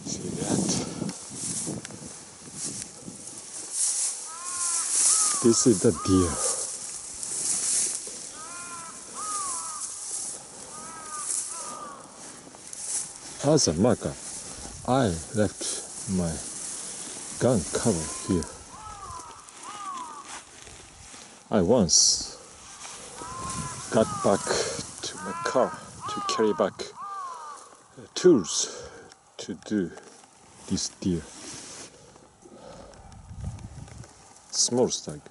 See that? This is the deer. As a marker, I left my gun cover here. I once got back to my car to carry back tools to do this deer. Small stag.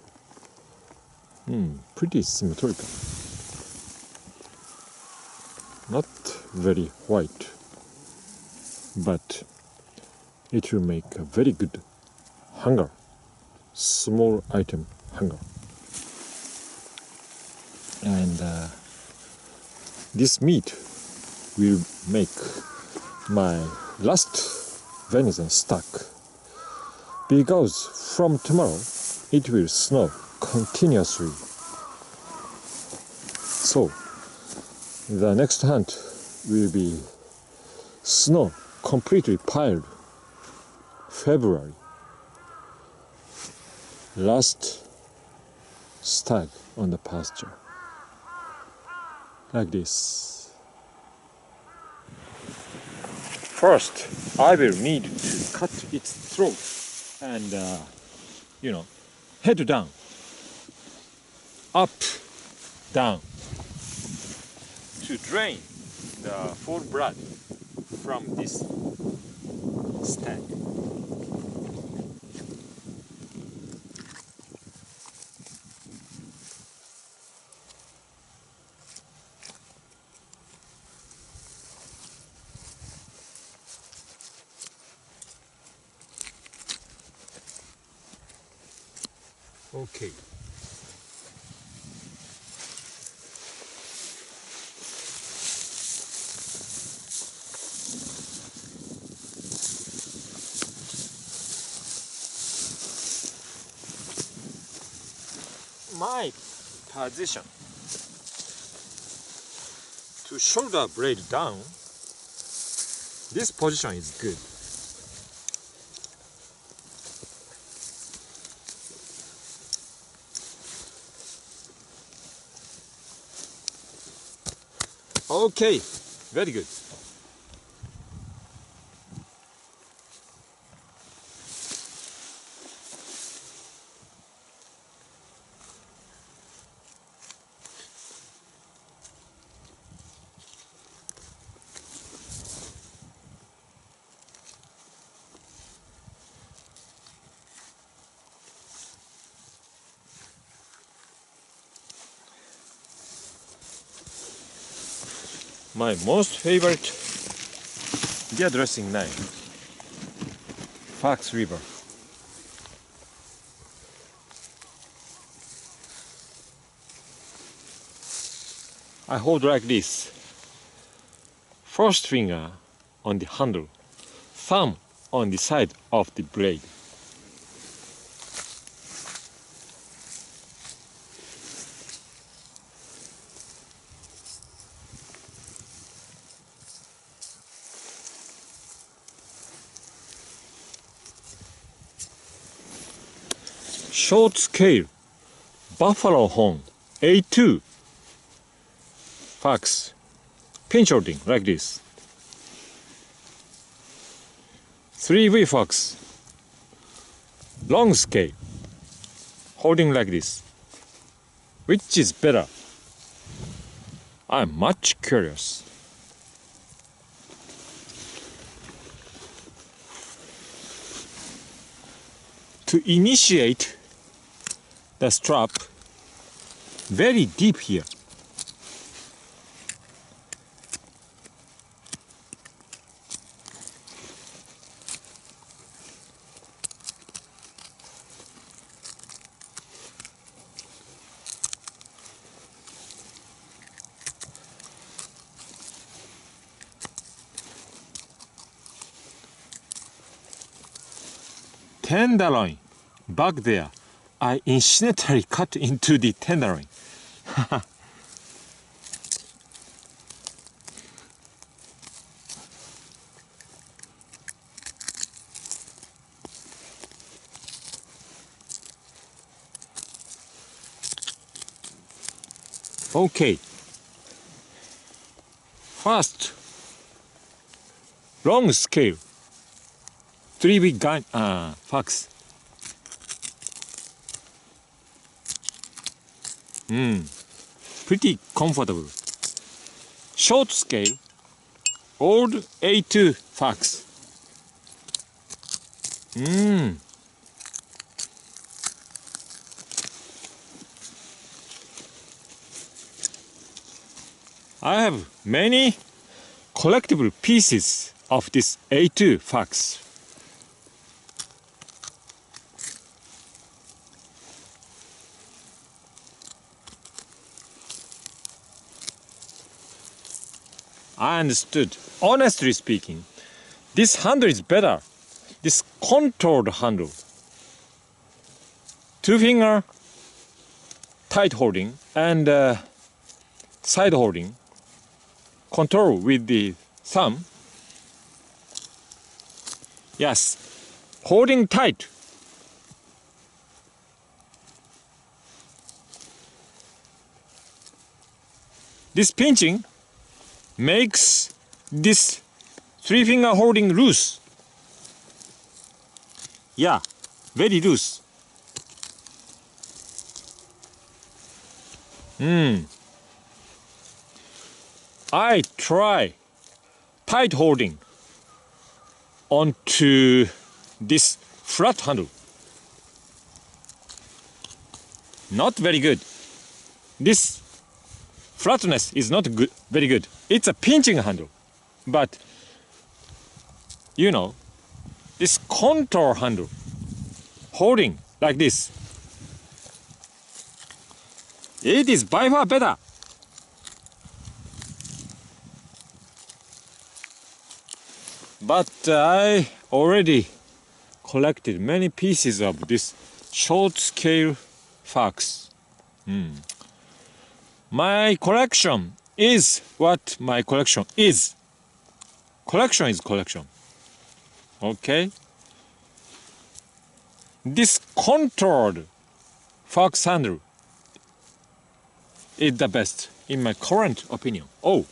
Pretty symmetrical. Not very white, but it will make a very good hanger, small item hanger. And this meat will make my last venison stock, because from tomorrow it will snow continuously. So the next hunt will be snow completely piled February. Last stag on the pasture. Like this. First, I will need to cut its throat and, head down, up, down, to drain the full blood from this stag. Okay. My position to shoulder blade down, this position is good. Okay, very good. My most favorite deer dressing knife, Fox River. I hold like this. First finger on the handle, thumb on the side of the blade. Short scale buffalo horn A2 fox pinch holding like this. 3V fox long scale holding like this. Which is better? I'm much curious. To initiate the strap very deep here. Tenderloin back there. I incidentally cut into the tenderloin. Okay. First, long scale, 3B gun fax. Pretty comfortable. Short scale, old A2 fax. I have many collectible pieces of this A2 fax. I understood. Honestly speaking, this handle is better. This contoured handle. 2-finger tight holding and side holding. Control with the thumb. Yes, holding tight. This pinching makes this 3-finger holding loose. Yeah, very loose. I try tight holding onto this flat handle. Not very good. This flatness is not good, very good. It's a pinching handle. But, you know, this contour handle, holding like this, it is by far better. But I already collected many pieces of this short scale fax. My collection is what my collection is. Collection is collection. Okay? This contoured fax handle is the best in my current opinion. Oh,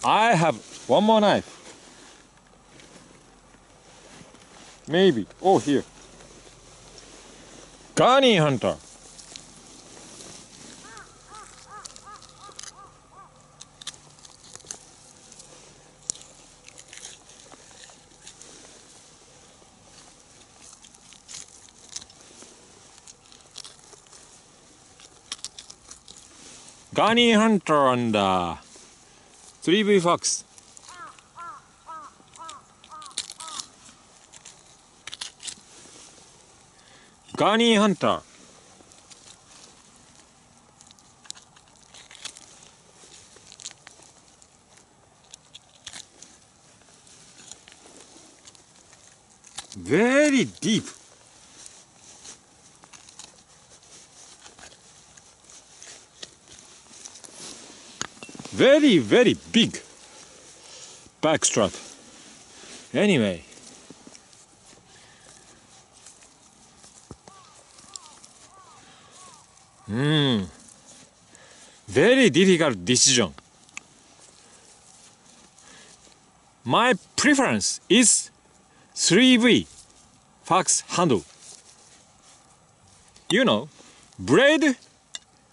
I have one more knife. Maybe. Oh, here. Gunny Hunter. Gunny Hunter and 3B Fox. Gunny Hunter. Very deep. Very, very big backstrap. Anyway. Very difficult decision. My preference is 3V fax handle. You know, blade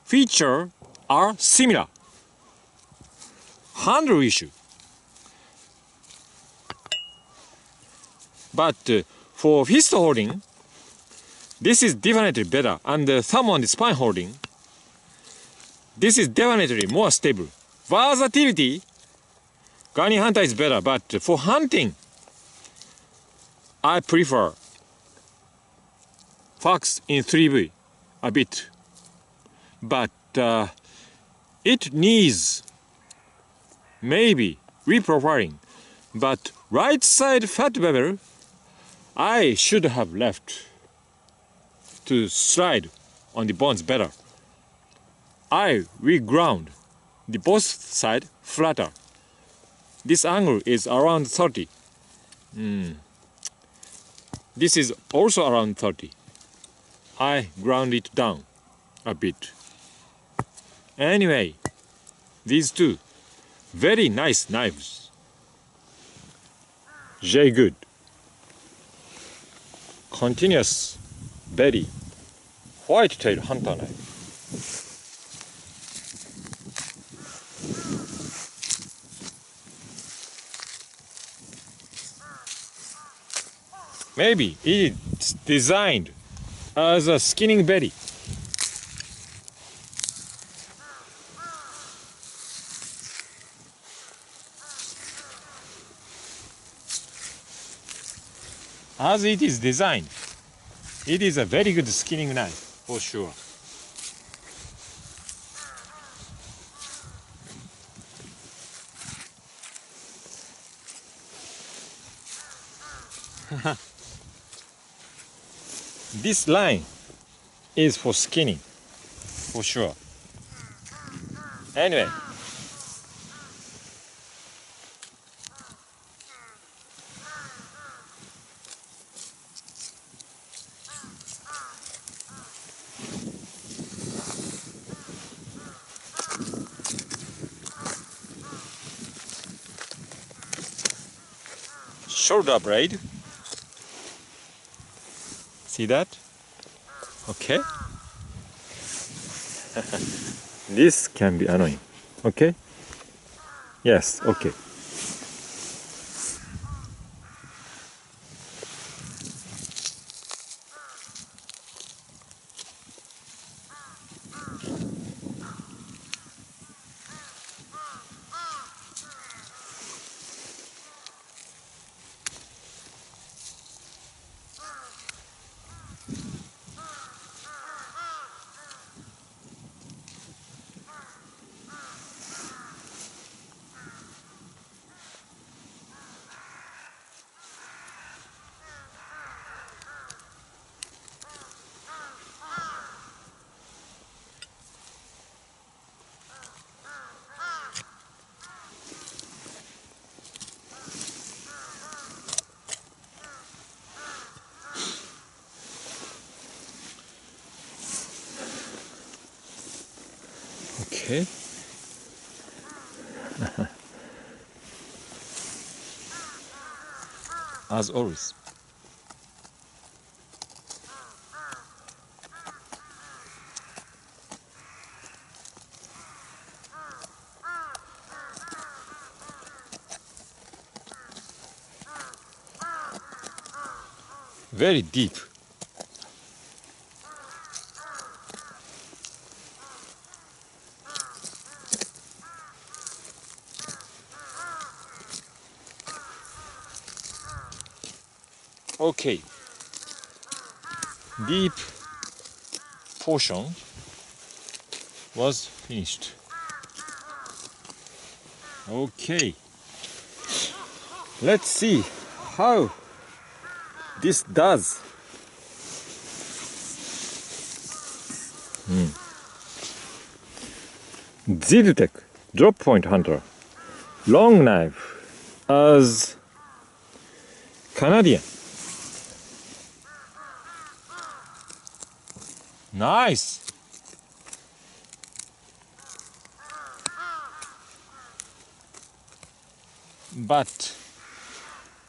feature are similar. Handle issue. But for fist holding, this is definitely better. And thumb on the spine holding, this is definitely more stable. Versatility, Gunny Hunter is better. But for hunting, I prefer fax in 3V a bit. But it needs maybe reprofiling. But right side fat bevel, I should have left to slide on the bones better. I reground the both side flatter. This angle is around 30. This is also around 30. I ground it down a bit. Anyway, these two very nice knives. j.good continuous belly white-tailed hunter knife. Maybe it's designed as a skinning belly. As it is designed, it is a very good skinning knife for sure. This line is for skinning for sure. Anyway, shoulder blade. See that? Okay. This can be annoying. Okay? Yes, okay. Okay. As always. Very deep. Okay. Deep portion was finished. Okay. Let's see how this does. j.good drop point hunter long knife as Canadian. Nice. But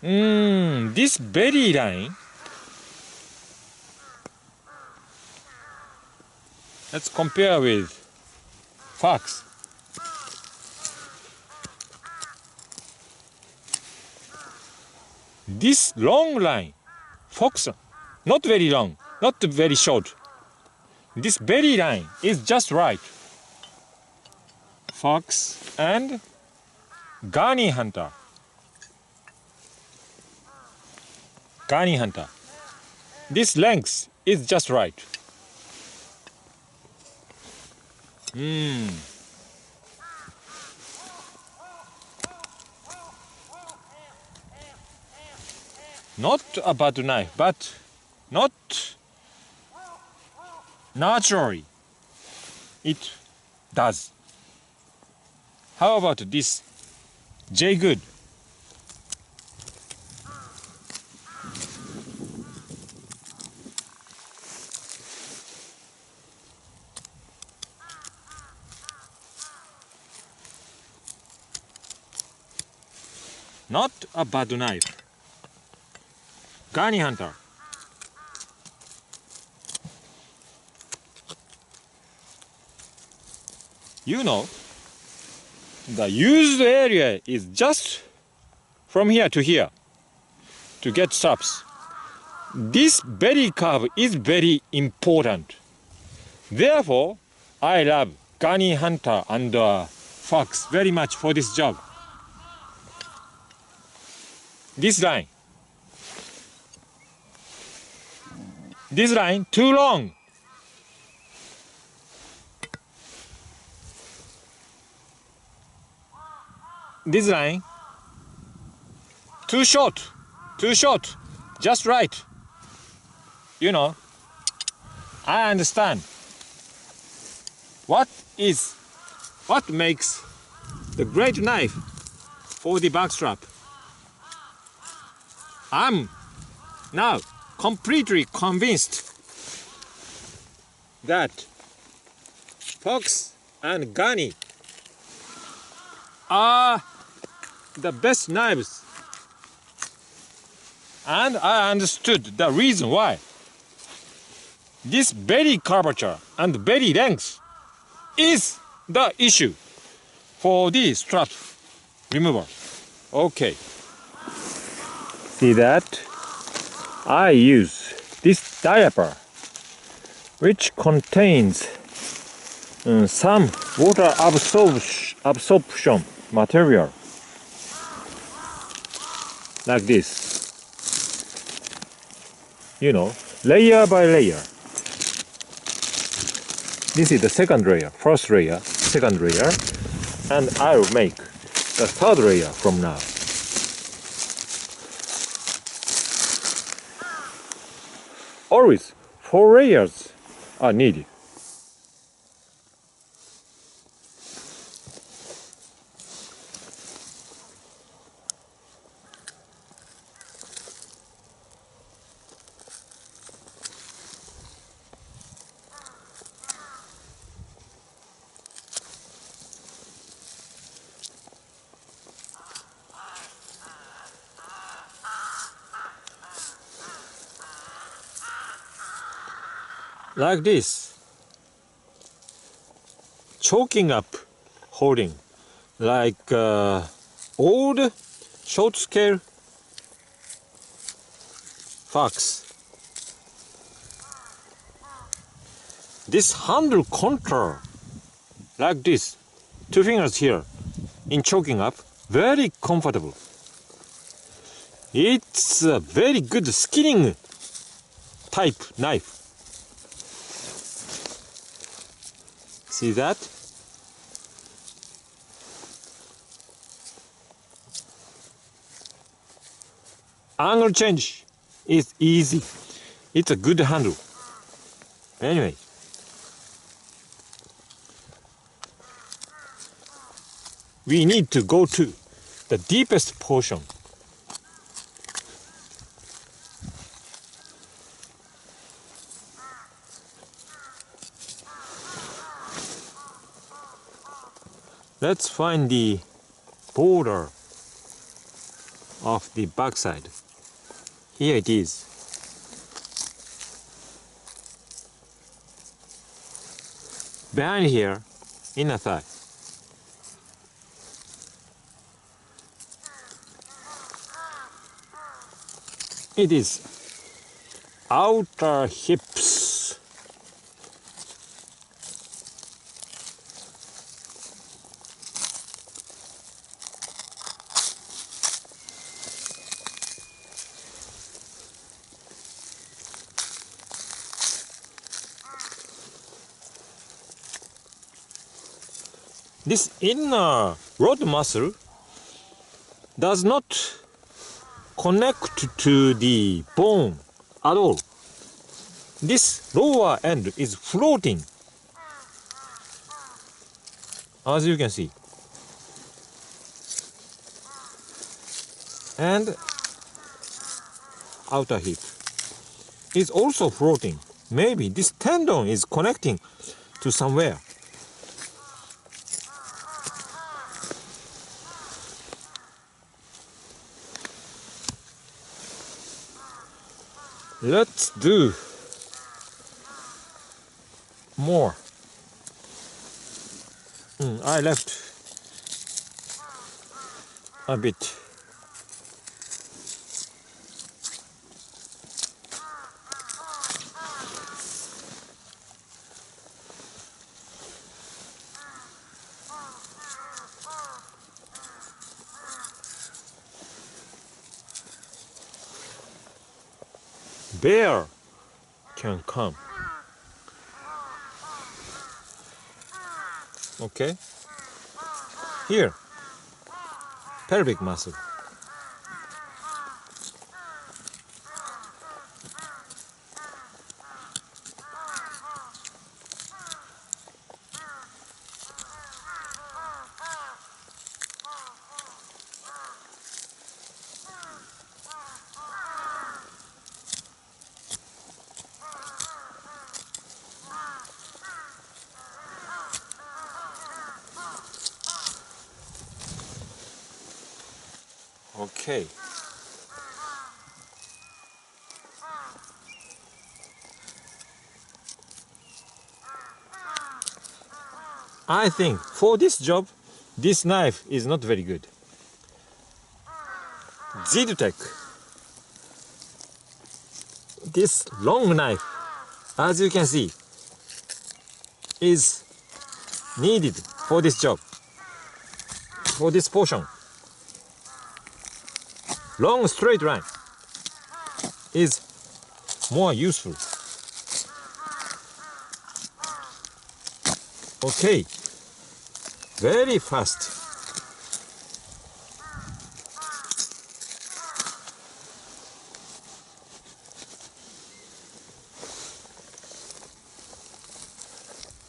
this belly line, let's compare with Fox. This long line, Fox, not very long, not very short. This belly line is just right. Fox and Garni hunter. Garni hunter. This length is just right. Not a bad knife, but not naturally. It does. How about this j.good? Not a bad knife. Gunny hunter. You know, the used area is just from here to here to get straps. This belly curve is very important. Therefore, I love Gunny Hunter and Fox very much for this job. This line too long. This line too short, just right. You know, I understand what makes the great knife for the backstrap. I'm now completely convinced that Fox and Gunny are the best knives, and I understood the reason why. This belly curvature and belly length is the issue for the strap remover. Okay, see that? I use this diaper which contains some water absorption material like this, you know, layer by layer. This is the second layer, first layer, second layer, and I'll make the third layer from now. Always 4 layers are needed. Like this, choking up holding, like old short scale fox. This handle control, like this, 2 fingers here, in choking up, very comfortable. It's a very good skinning type knife. See that? Angle change is easy. It's a good handle. Anyway, we need to go to the deepest portion. Let's find the border of the backside. Here it is. Behind here, inner thigh. It is outer hips. This inner rod muscle does not connect to the bone at all. This lower end is floating, as you can see. And outer hip is also floating. Maybe this tendon is connecting to somewhere. Let's do more. I left a bit. Bear can come. Okay. Here, pelvic muscle. Okay. I think for this job, this knife is not very good. j.good. This long knife, as you can see, is needed for this job, for this portion. Long straight line is more useful. Okay, very fast.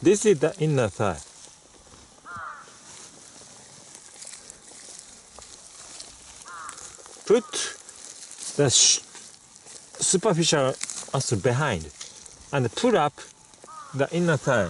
This is the inner thigh. Put the superficial muscle behind and pull up the inner thigh.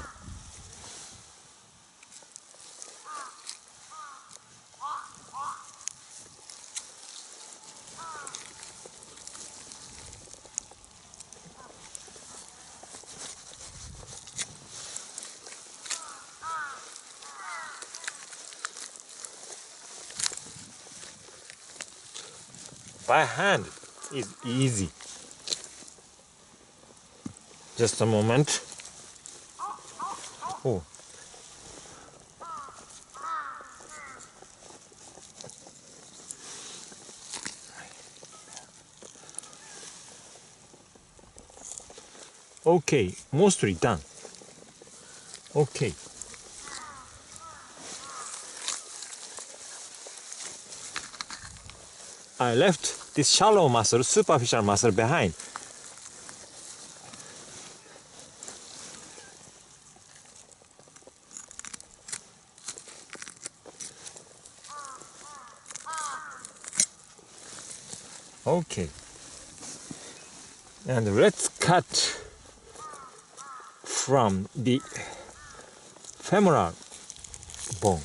By hand is easy. Just a moment. Oh. Okay, mostly done. Okay. I left this shallow muscle, superficial muscle behind. Okay. And let's cut from the femoral bone.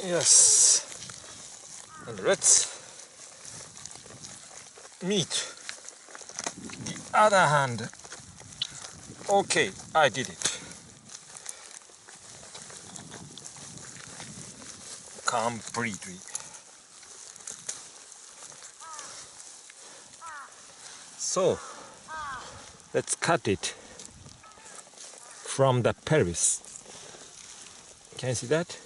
Yes. And let's meet the other hand. Okay, I did it. Completely. So, let's cut it from the pelvis. Can you see that?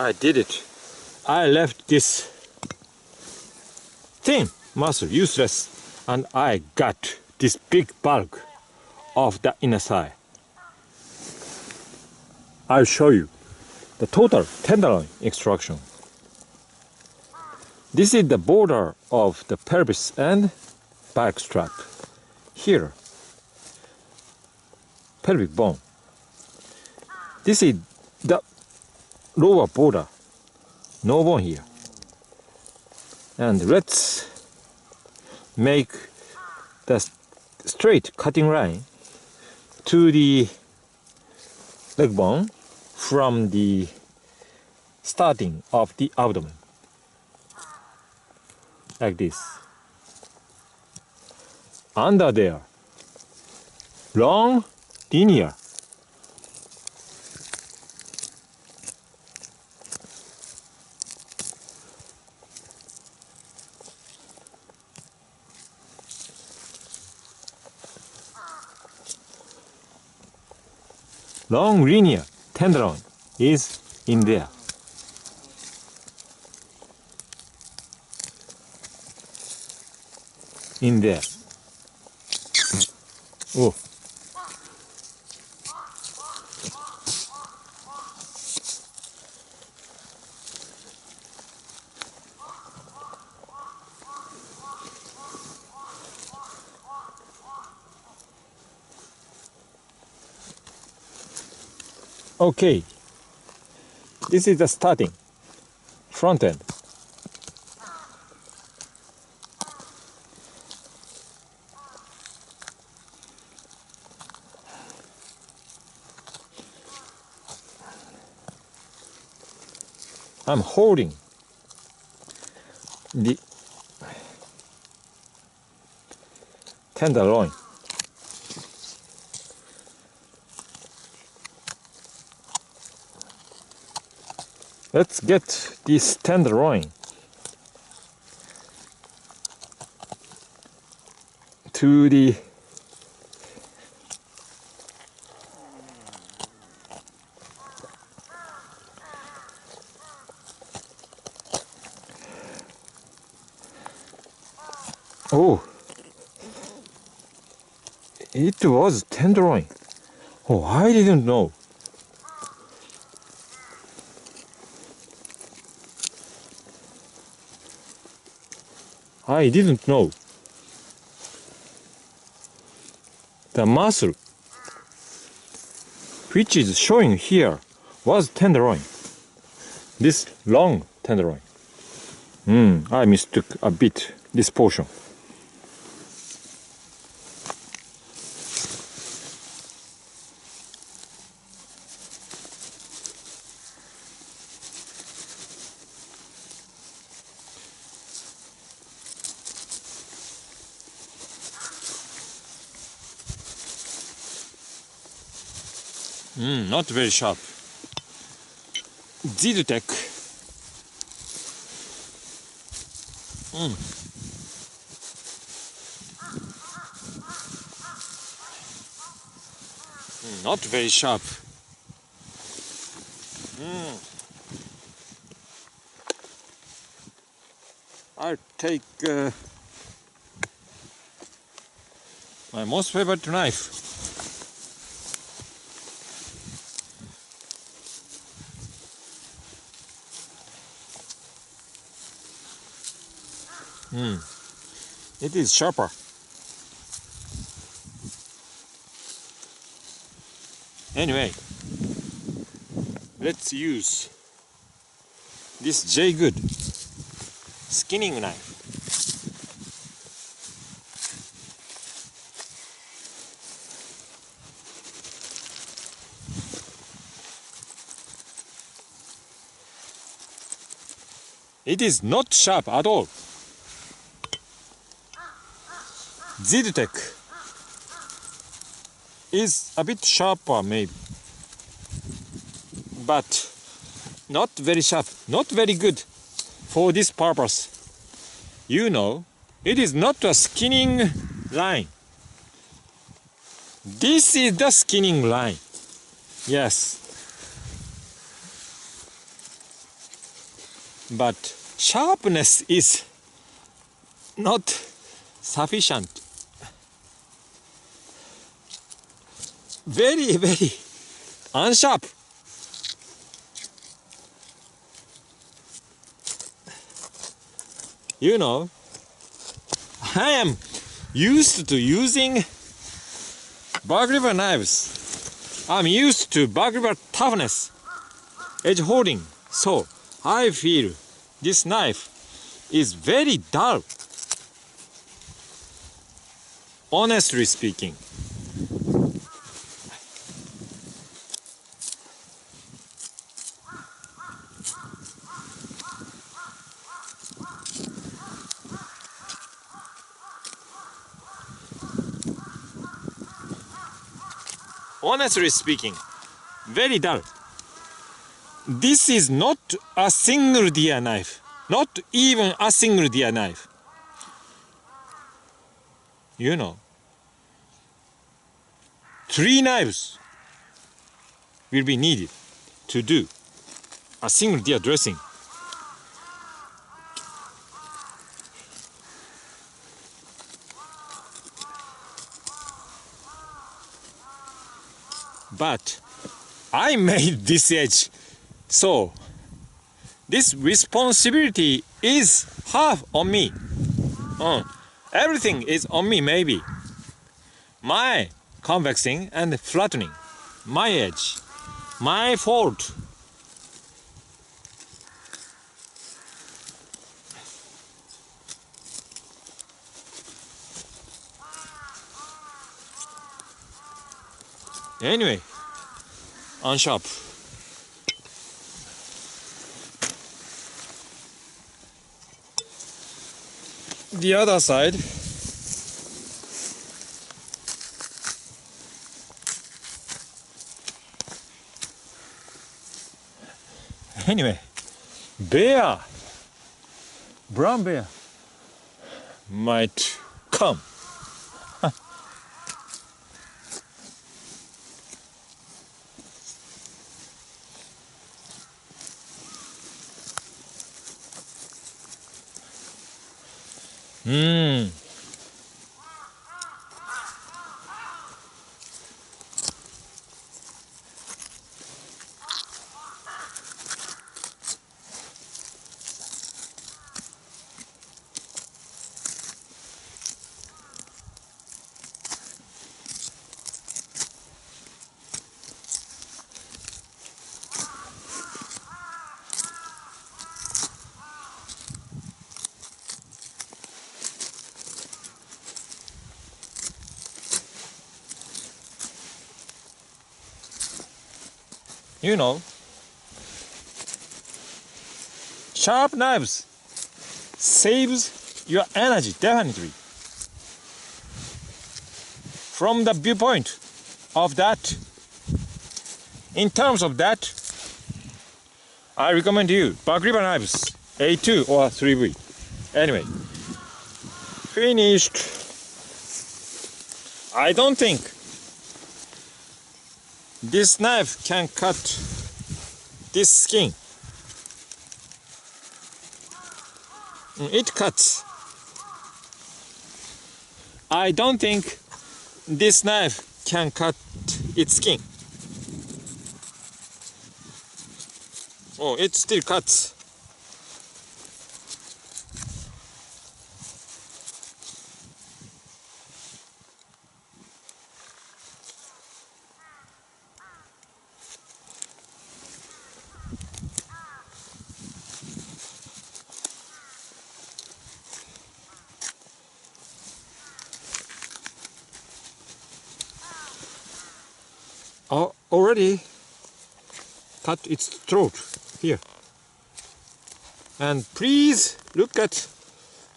I did it. I left this thin muscle useless, and I got this big bulk of the inner thigh. I'll show you the total tenderloin extraction. This is the border of the pelvis and backstrap. Here, pelvic bone. This is the lower border, no bone here. And let's make the straight cutting line to the leg bone from the starting of the abdomen, like this. Under there, long linear. Long linear tenderloin is in there. In there. Oh. Okay, this is the starting front end. I'm holding the tenderloin. Let's get this tenderloin to the oh, it was tenderloin. Oh, I didn't know. I didn't know. The muscle which is showing here was tenderloin. This long tenderloin. I mistook a bit this portion. Not very sharp. j.good. Not very sharp. I'll take my most favorite knife. It is sharper. Anyway, let's use this j.good skinning knife. It is not sharp at all. j.good is a bit sharper maybe, but not very sharp, not very good for this purpose. You know, it is not a skinning line. This is the skinning line. Yes. but sharpness is not sufficient. Very, very unsharp. You know, I am used to using backgripper knives. I'm used to backgripper toughness, edge holding. So I feel this knife is very dull. Honestly speaking. Honestly speaking, very dull. This is not a single deer knife. Not even a single deer knife. You know, 3 knives will be needed to do a single deer dressing. But I made this edge, so this responsibility is half on me. Everything is on me, maybe. My convexing and flattening, my edge, my fault. Anyway, unsharp. The other side. Anyway, bear, brown bear might come. You know, sharp knives saves your energy, definitely. From the viewpoint of that, in terms of that, I recommend you backgripper knives A2 or 3V. Anyway, finished. I don't think this knife can cut this skin. It cuts. I don't think this knife can cut its skin. Oh, it still cuts. Already cut its throat here. And please look at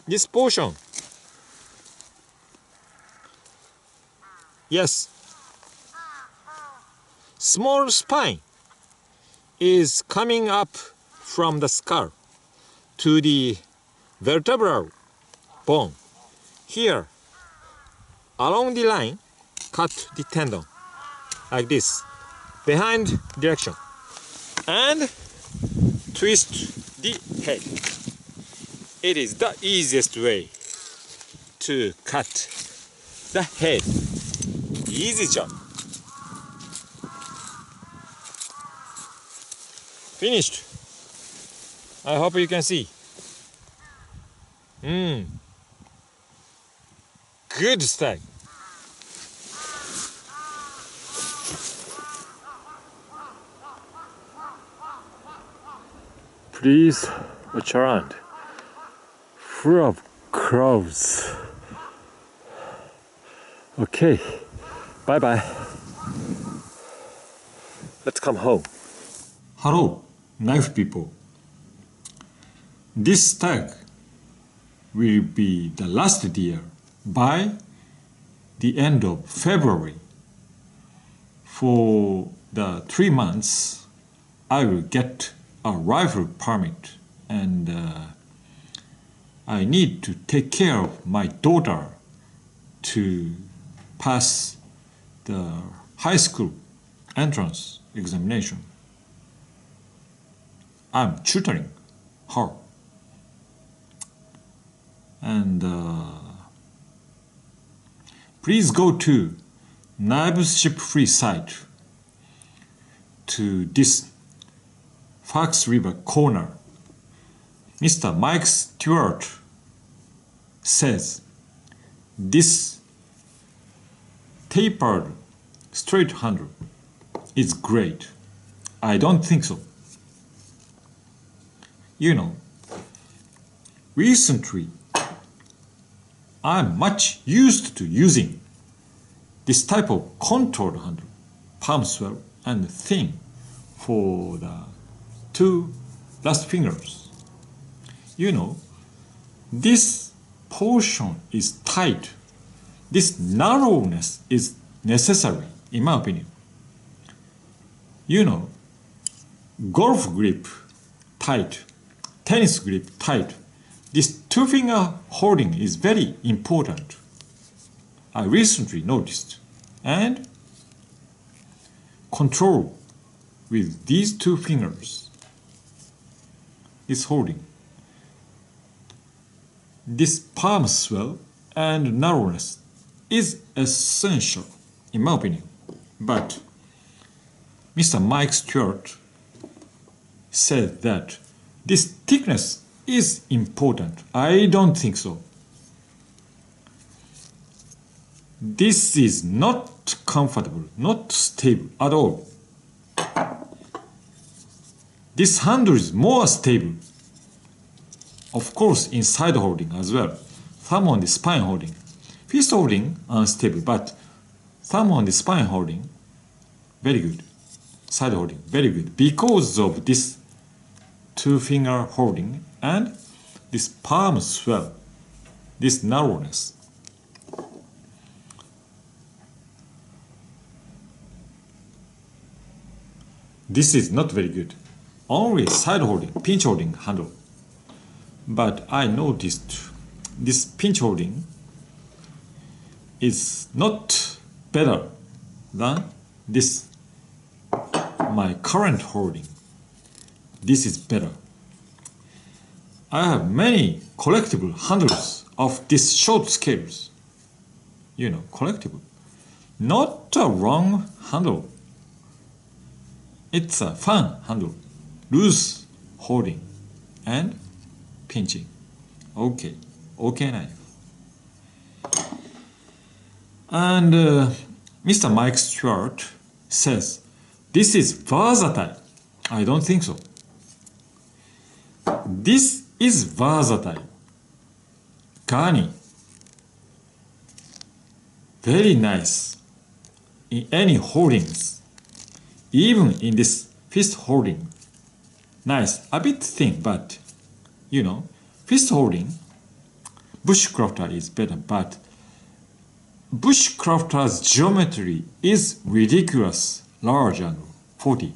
this portion. Yes, small spine is coming up from the skull to the vertebral bone. Here, along the line, cut the tendon like this, behind direction, and twist the head. It is the easiest way to cut the head. Easy job. Finished. I hope you can see. Good style. Please watch around. Full of crows. Okay, bye bye. Let's come home. Hello, knife people. This tag will be the last year by the end of February. For the 3 months, I will get a rifle permit, and I need to take care of my daughter to pass the high school entrance examination. I'm tutoring her. And please go to Knives Ship Free site to this Fox River corner. Mr. Mike Stewart says this tapered straight handle is great. I don't think so. You know, recently I'm much used to using this type of contoured handle, palm swell and thin for the 2 last fingers. You know, this portion is tight. This narrowness is necessary, in my opinion. You know, golf grip tight, tennis grip tight. This 2-finger holding is very important. I recently noticed. And control with these 2 fingers is holding. This palm swell and narrowness is essential, in my opinion. But Mr. Mike Stewart said that this thickness is important. I don't think so. This is not comfortable, not stable at all. This handle is more stable. Of course, in side holding as well. Thumb on the spine holding. Fist holding, unstable, but thumb on the spine holding, very good. Side holding, very good. Because of this 2-finger holding and this palm swell, this narrowness. This is not very good. Only side holding, pinch holding handle. But I noticed this pinch holding is not better than this, my current holding. This is better. I have many collectible handles of these short scales. You know, collectible. Not a wrong handle. It's a fun handle. Loose holding and pinching. Okay. Okay knife. And Mr. Mike Stewart says, this is versatile. I don't think so. This is versatile. Gani. Very nice in any holdings. Even in this fist holding. Nice. A bit thin, but you know, fist holding, bushcrafter is better, but bushcrafter's geometry is ridiculous large and 40.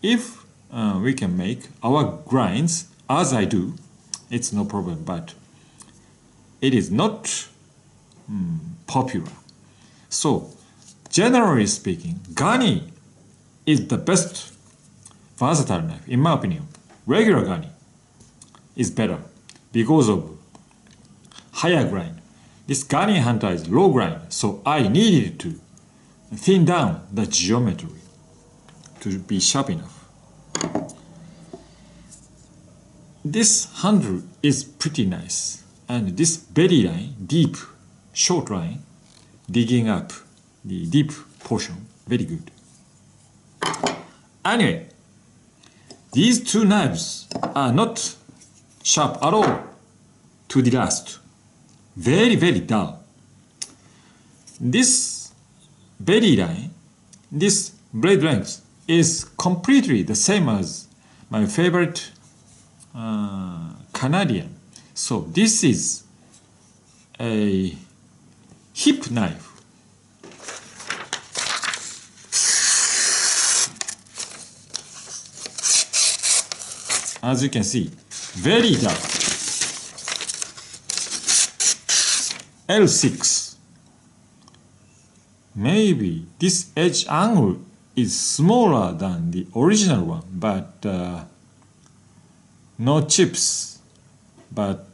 If we can make our grinds as I do, it's no problem, but it is not popular. So, generally speaking, Gani is the best versatile knife, in my opinion. regular gani is better because of higher grind. This gani hunter is low grind, so I needed to thin down the geometry to be sharp enough. This handle is pretty nice, and this belly line, deep, short line, digging up the deep portion, very good. Anyway, these two knives are not sharp at all to the last. Very, very dull. This belly line, this blade length is completely the same as my favorite Canadian. So this is a hip knife. As you can see, very dull. L6. Maybe this edge angle is smaller than the original one, but no chips, but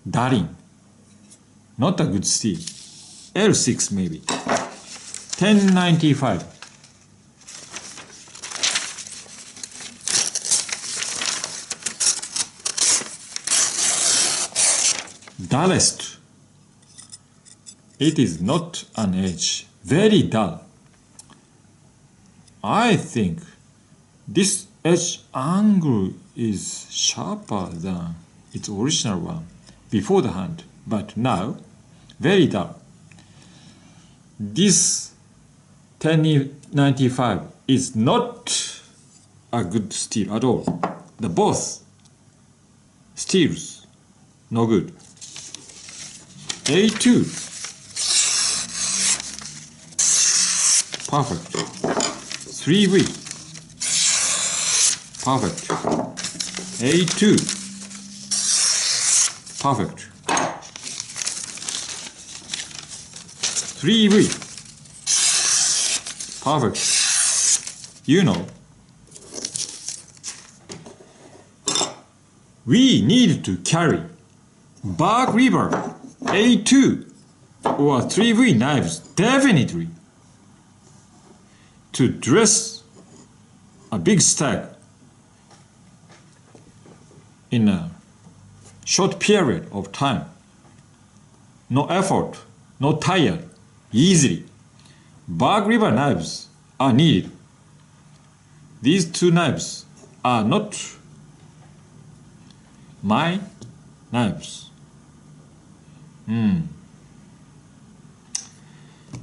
dulling. Not a good steel. L6 maybe. 1095. Dullest. It is not an edge. Very dull. I think this edge angle is sharper than its original one before the hand, but now very dull. This 1095 is not a good steel at all. The both steels no good. A2 perfect. 3V perfect. A2 perfect. 3V perfect. You know, we need to carry Bark River A2 or 3V knives definitely to dress a big stag in a short period of time. No effort, no tired, easily. Bark River knives are needed. These two knives are not my knives.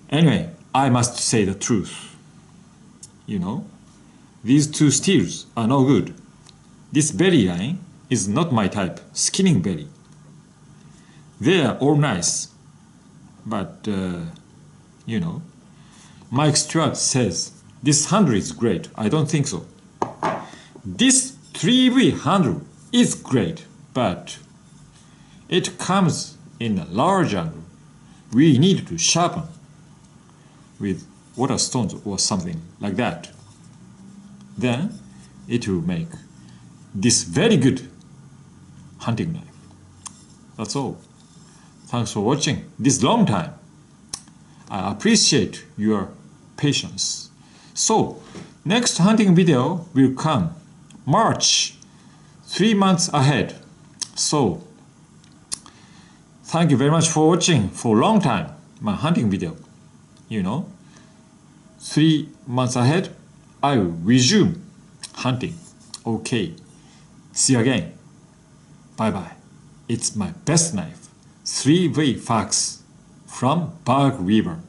Anyway, I must say the truth. You know, these two steels are no good. This belly line is not my type, skinning belly. They are all nice, but you know, Mike Stewart says this handle is great. I don't think so. This 3V handle is great, but it comes in a large angle. We need to sharpen with water stones or something like that. Then it will make this very good hunting knife. That's all. Thanks for watching this long time. I appreciate your patience. So, next hunting video will come March, 3 months ahead. So, thank you very much for watching for a long time my hunting video. You know, 3 months ahead, I will resume hunting. Okay, see you again. Bye bye. It's my best knife, 3V Fox from Bark River.